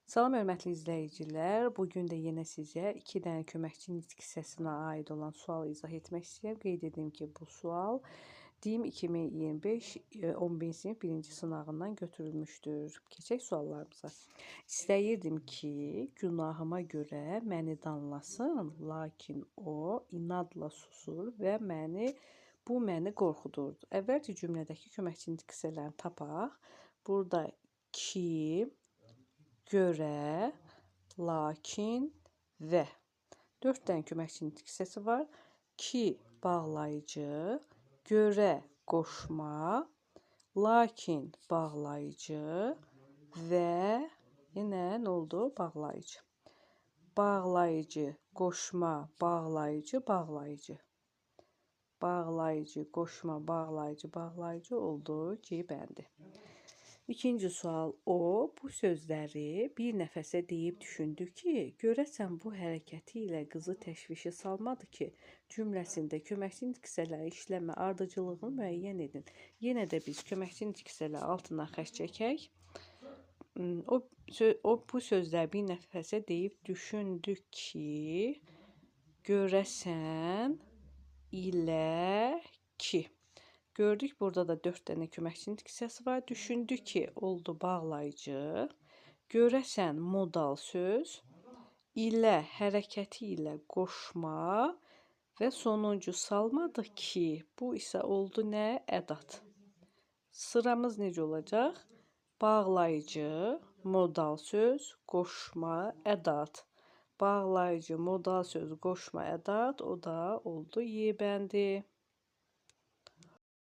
Salam hörmətli izləyicilər. Bugün də yenə sizə 2 dənə köməkçi nitq hissəsinə aid olan sualı izah etmək istəyirəm. Qeyd edim ki, bu sual DİM 2025 11-ci sinif 1-ci sınağından götürülmüşdür. Keçək suallarımıza. İstəyirdim ki, günahıma görə məni danlasın, lakin o inadla susur və bu məni qorxudurdu. Əvvəlcə cümlədəki köməkçi nitq hissələrini tapaq. Burada ki, görə, lakin və 4 dənə köməkçi nitq hissəsi var. Ki bağlayıcı, görə qoşma, lakin bağlayıcı və yenə nə oldu? Bağlayıcı. Bağlayıcı, qoşma, bağlayıcı, bağlayıcı. Bağlayıcı, qoşma, bağlayıcı oldu ki, bəndi. İkinci sual. O bu sözləri bir nəfəsə deyib düşündü ki, görəsən bu hərəkəti ilə qızı təşvişə salmadı ki, cümləsində köməkçi nitq hissələri işləmə ardıcıllığını müəyyən edin. Yenə də biz köməkçi nitq hissələri altından xətt çəkək. O bu sözləri bir nəfəsə deyib düşündü ki, görəsən ilə ki. Gördük, burada da 4 dənə köməkçi nitq hissəsi var. Düşündü ki, oldu bağlayıcı. Görəsən modal söz. İlə hərəkəti ilə qoşma və sonuncu salmadı ki, bu isə oldu nə? Ədat. Sıramız necə olacaq? Bağlayıcı, modal söz, qoşma, ədat. Bağlayıcı, modal söz, qoşma, ədat. O da oldu Y bəndi.